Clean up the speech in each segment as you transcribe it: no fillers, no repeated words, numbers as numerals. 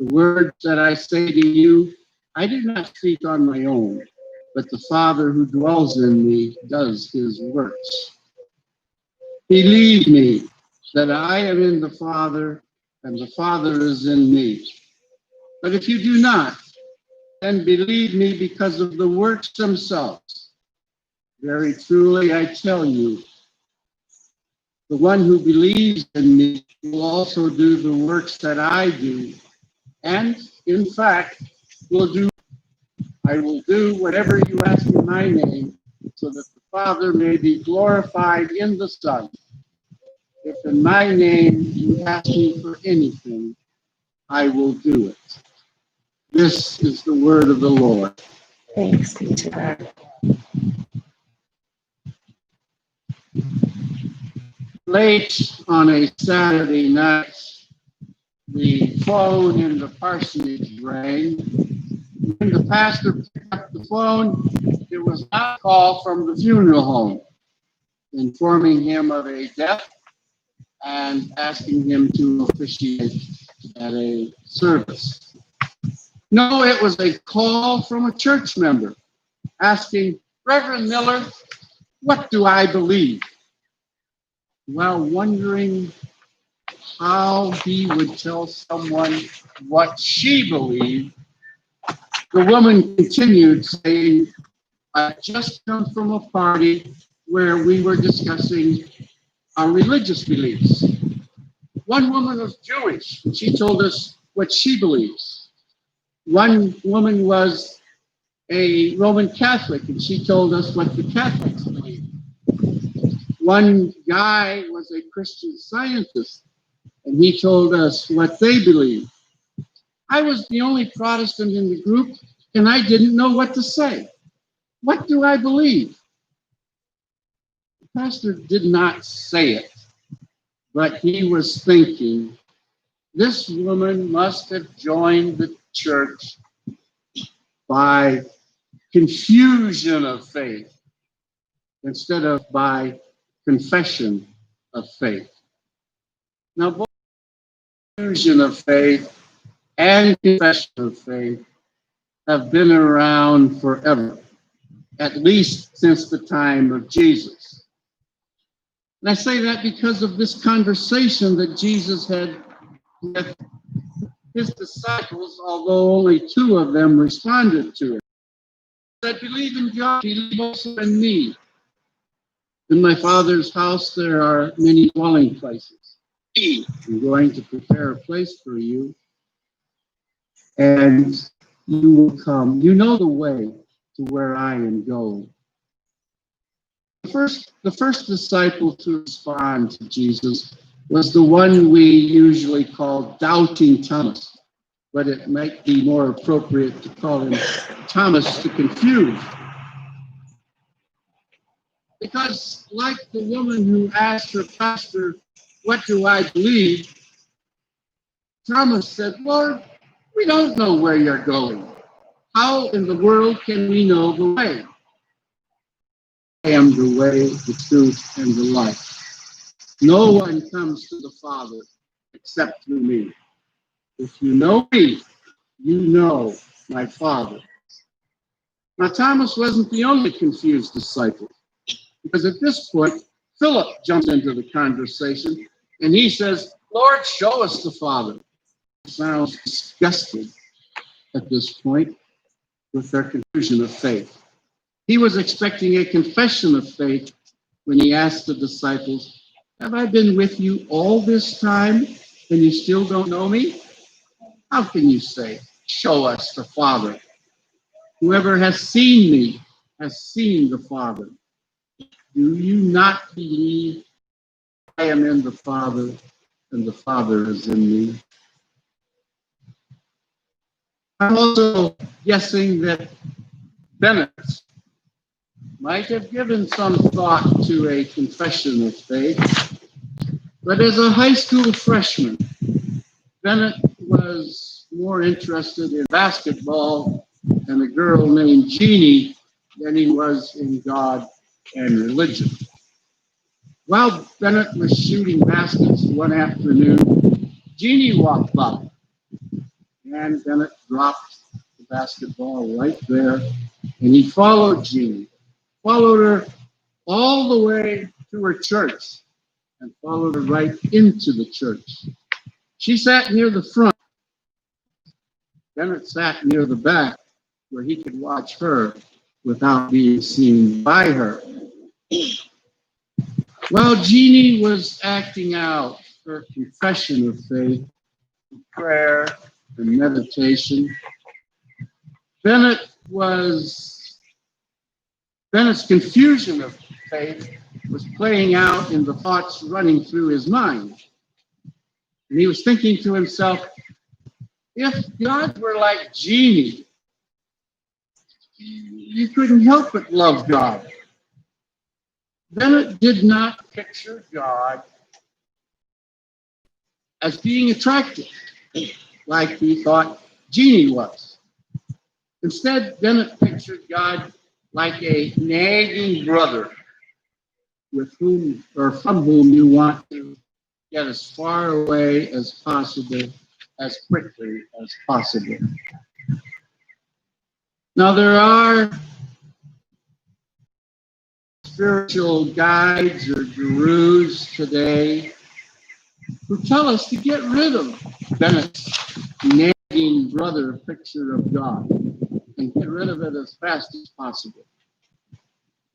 The words that I say to you, I do not speak on my own, but the Father who dwells in me does his works. Believe me that I am in the Father, and the Father is in me. But if you do not, then believe me because of the works themselves. Very truly I tell you, the one who believes in me will also do the works that I do, and in fact I will do whatever you ask in my name, so that the Father may be glorified in the Son. If in my name you ask me for anything, I will do it. This is the word of the Lord. Thanks be to God. Late on a Saturday night, the phone in the parsonage rang. When the pastor picked up the phone, it was not a call from the funeral home, informing him of a death and asking him to officiate at a service. No, it was a call from a church member asking, Reverend Miller, what do I believe? While wondering how he would tell someone what she believed, the woman continued saying, I just come from a party where we were discussing our religious beliefs. One woman was Jewish, and she told us what she believes. One woman was a Roman Catholic, and she told us what the Catholics believe. One guy was a Christian Scientist, and he told us what they believe. I was the only Protestant in the group, and I didn't know what to say. What do I believe? The pastor did not say it, but he was thinking, this woman must have joined the church by confusion of faith instead of by confession of faith. Now, both confusion of faith and confession of faith have been around forever, at least since the time of Jesus. And I say that because of this conversation that Jesus had with his disciples, although only two of them responded to it. I believe in God, believe also in me. In my Father's house there are many dwelling places. I'm going to prepare a place for you, and you will come. You know the way to where I am going. The first disciple to respond to Jesus was the one we usually call Doubting Thomas, but it might be more appropriate to call him Thomas the Confused. Because like the woman who asked her pastor, what do I believe? Thomas said, Lord, we don't know where you're going. How in the world can we know the way? I am the way, the truth, and the life. No one comes to the Father except through me. If you know me, you know my Father. Now, Thomas wasn't the only confused disciple, because at this point, Philip jumps into the conversation, and he says, Lord, show us the Father. He sounds disgusted at this point with their confusion of faith. He was expecting a confession of faith when he asked the disciples, have I been with you all this time and you still don't know me? How can you say, show us the Father? Whoever has seen me has seen the Father. Do you not believe I am in the Father and the Father is in me? I'm also guessing that Bennett might have given some thought to a confession of faith, but as a high school freshman, Bennett was more interested in basketball and a girl named Jeannie than he was in God and religion. While Bennett was shooting baskets one afternoon, Jeannie walked by, and Bennett dropped the basketball right there, and he followed Jeannie, followed her all the way to her church, and followed her right into the church. She sat near the front. Bennett sat near the back, where he could watch her without being seen by her. While Jeannie was acting out her confession of faith, prayer, and meditation, Bennett's confusion of faith was playing out in the thoughts running through his mind. And he was thinking to himself, if God were like Jeannie, you couldn't help but love God. Bennett did not picture God as being attractive, like he thought Jeannie was. Instead, Bennett pictured God like a nagging brother with whom or from whom you want to get as far away as possible, as quickly as possible. Now, there are spiritual guides or gurus today who tell us to get rid of Bennett's nagging brother picture of God and get rid of it as fast as possible.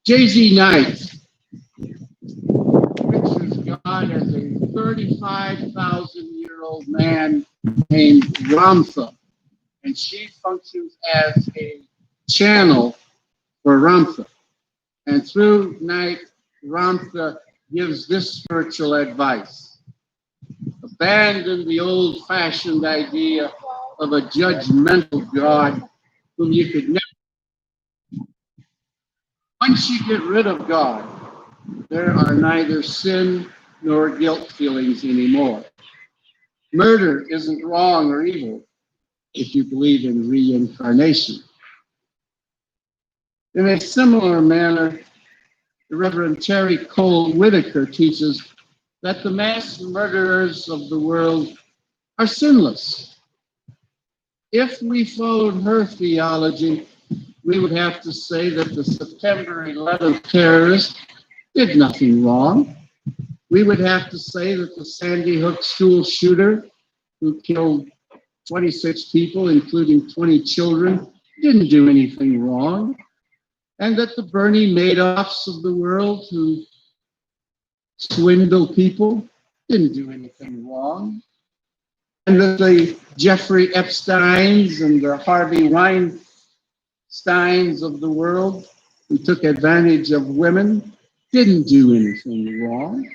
J.Z. Knight pictures God as a 35,000-year-old man named Ramtha, and she functions as a channel for Ramtha. And through Knight, Ramtha gives this spiritual advice: abandon the old-fashioned idea of a judgmental God whom you could never. Once you get rid of God, there are neither sin nor guilt feelings anymore. Murder isn't wrong or evil if you believe in reincarnation. In a similar manner, the Reverend Terry Cole Whitaker teaches that the mass murderers of the world are sinless. If we followed her theology, we would have to say that the September 11th terrorists did nothing wrong. We would have to say that the Sandy Hook school shooter, who killed 26 people, including 20 children, didn't do anything wrong. And that the Bernie Madoffs of the world, who swindle people, didn't do anything wrong. And that the Jeffrey Epsteins and the Harvey Weinsteins of the world, who took advantage of women, didn't do anything wrong.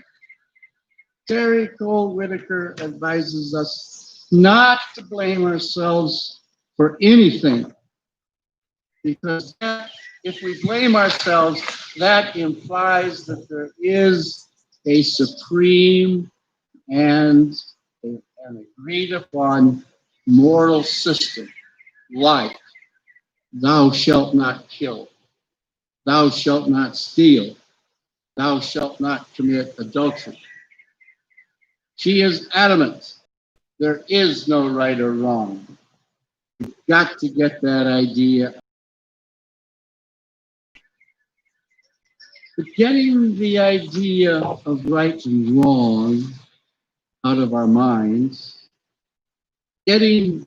Terry Cole Whitaker advises us not to blame ourselves for anything, because if we blame ourselves, that implies that there is a supreme and an agreed upon moral system, like thou shalt not kill, thou shalt not steal, thou shalt not commit adultery. She is adamant. There is no right or wrong. You've got to get that idea. But getting the idea of right and wrong out of our minds, getting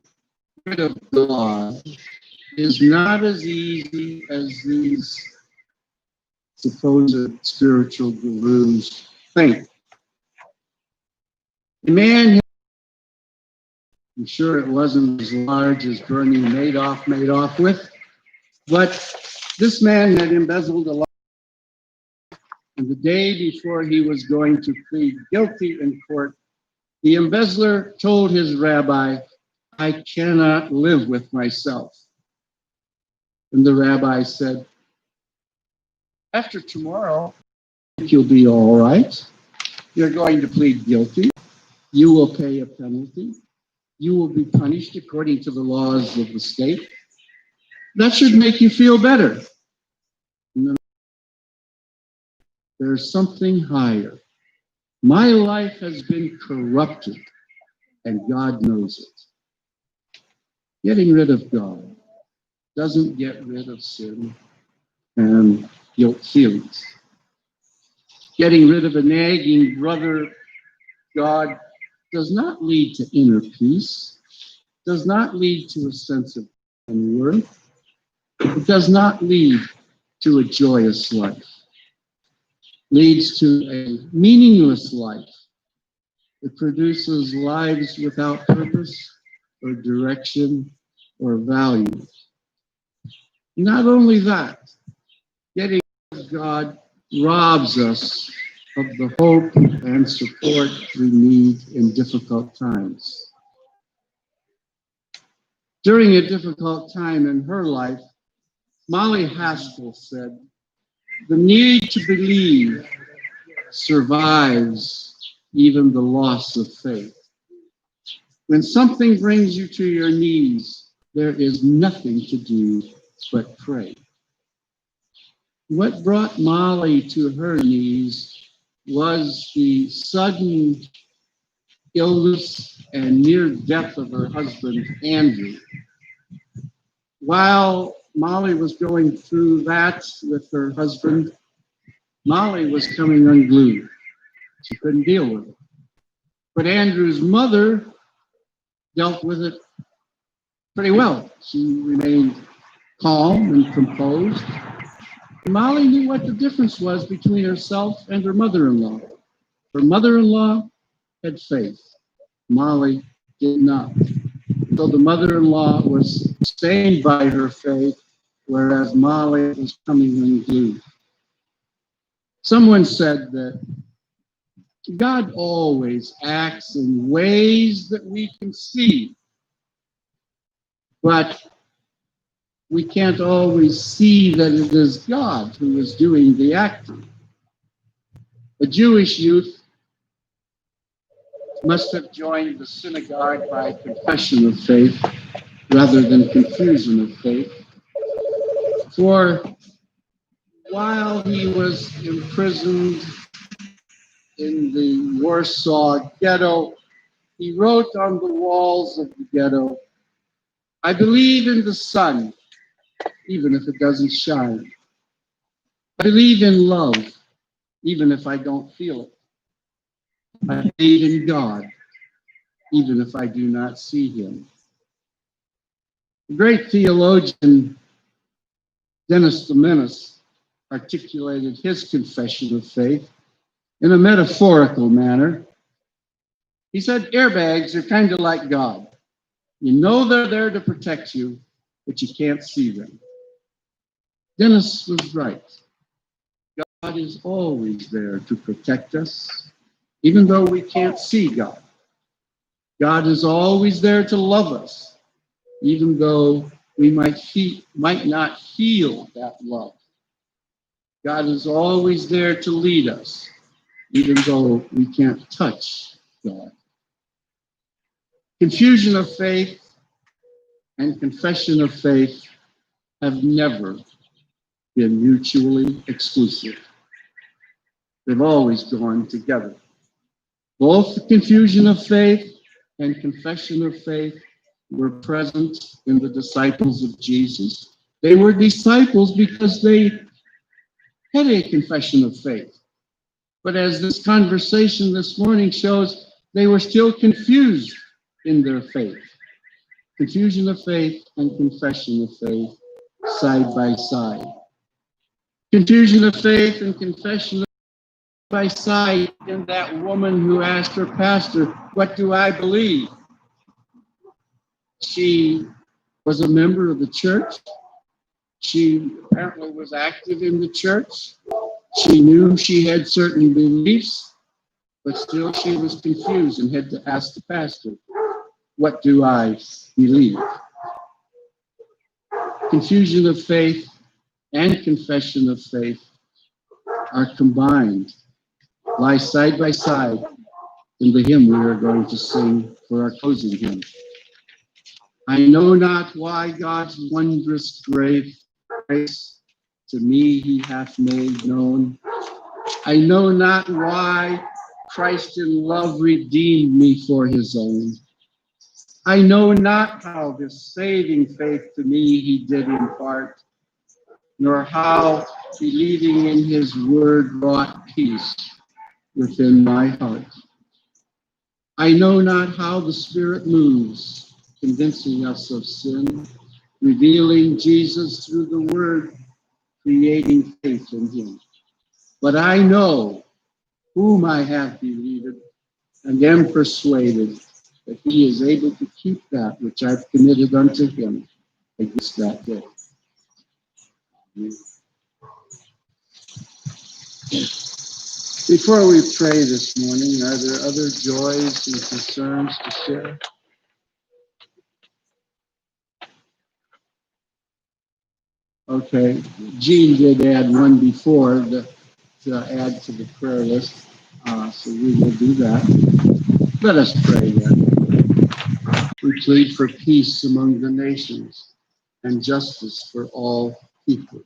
rid of God, is not as easy as these supposed spiritual gurus think. A man, I'm sure it wasn't as large as Bernie Madoff made off with, but this man had embezzled a lot. And the day before he was going to plead guilty in court, the embezzler told his rabbi, I cannot live with myself. And the rabbi said, after tomorrow, you'll be all right. You're going to plead guilty. You will pay a penalty. You will be punished according to the laws of the state. That should make you feel better. There's something higher. My life has been corrupted, and God knows it. Getting rid of God doesn't get rid of sin and guilt feelings. Getting rid of a nagging brother God does not lead to inner peace, does not lead to a sense of worth. It does not lead to a joyous life. Leads to a meaningless life. It produces lives without purpose or direction or value. Not only that, getting rid of God robs us of the hope and support we need in difficult times. During a difficult time in her life, Molly Haskell said, "The need to believe survives even the loss of faith. When something brings you to your knees, there is nothing to do but pray." What brought Molly to her knees was the sudden illness and near death of her husband, Andrew. While Molly was going through that with her husband, Molly was coming unglued. She couldn't deal with it. But Andrew's mother dealt with it pretty well. She remained calm and composed. Molly knew what the difference was between herself and her mother-in-law. Her mother-in-law had faith. Molly did not. So the mother-in-law was staying by her faith, whereas Molly was coming unglued. Someone said that God always acts in ways that we can see, but we can't always see that it is God who is doing the acting. A Jewish youth must have joined the synagogue by confession of faith rather than confusion of faith. For while he was imprisoned in the Warsaw ghetto, he wrote on the walls of the ghetto, "I believe in the sun, even if it doesn't shine. I believe in love, even if I don't feel it. I believe in God, even if I do not see him." The great theologian Dennis the Menace articulated his confession of faith in a metaphorical manner. He said, "Airbags are kind of like God. You know they're there to protect you, but you can't see them." Dennis was right. God is always there to protect us, even though we can't see God. God is always there to love us, even though we might not feel that love. God is always there to lead us, even though we can't touch God. Confusion of faith and confession of faith have never been mutually exclusive. They've always gone together. Both the confusion of faith and confession of faith were present in the disciples of Jesus. They were disciples because they had a confession of faith. But as this conversation this morning shows, they were still confused in their faith. Confusion of faith and confession of faith side by side. Confusion of faith and confession by side in that woman who asked her pastor, "What do I believe?" She was a member of the church. She apparently was active in the church. She knew she had certain beliefs, but still she was confused and had to ask the pastor, "What do I believe?" Confusion of faith and confession of faith are combined, lie side by side in the hymn we are going to sing for our closing hymn. I know not why God's wondrous grace to me he hath made known. I know not why Christ in love redeemed me for his own. I know not how this saving faith to me he did impart, nor how believing in his word wrought peace within my heart. I know not how the Spirit moves, convincing us of sin, revealing Jesus through the word, creating faith in him. But I know whom I have believed, and am persuaded that he is able to keep that which I've committed unto him against that day. Before we pray this morning, are there other joys and concerns to share? Okay, Jean did add one before to add to the prayer list, so we will do that. Let us pray then. We plead for peace among the nations and justice for all people.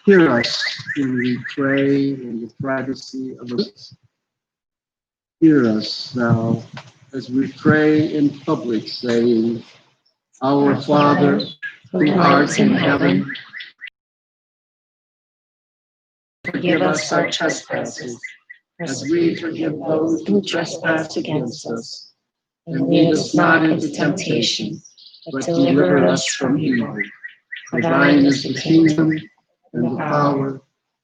Hear us when we pray in the privacy of us. Hear us, thou, as we pray in public, saying, Our Father, who art in heaven, Forgive us our trespasses, as we forgive those who trespass against us. and lead us not into temptation, but deliver us from evil. For thine is the kingdom, and the power,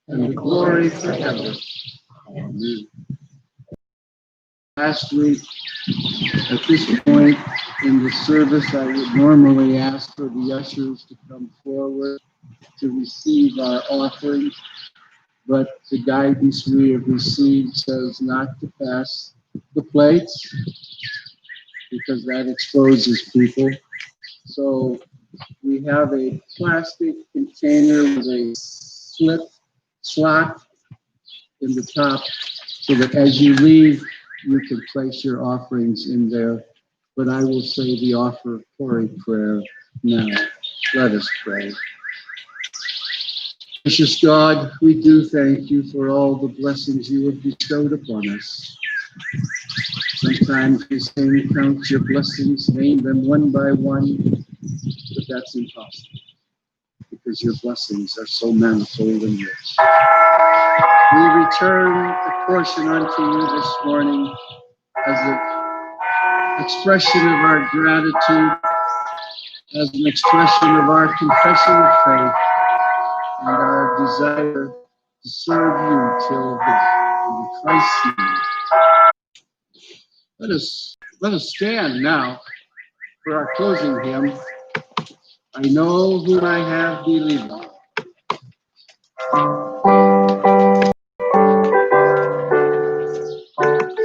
and the glory forever. Amen. Last week, at this point in the service, I would normally ask for the ushers to come forward to receive our offerings, but the guidance we have received says not to pass the plates because that exposes people. So we have a plastic container with a slot in the top so that as you leave, you can place your offerings in there. But I will say the offertory prayer now. Let us pray. Gracious God, we do thank you for all the blessings you have bestowed upon us. Sometimes we say count your blessings, name them one by one, but that's impossible because your blessings are so manifold and rich. We return a portion unto you this morning as an expression of our gratitude, as an expression of our confession of faith, and our desire to serve you till in Christ's name. Let us stand now for our closing hymn. I know whom I have believed.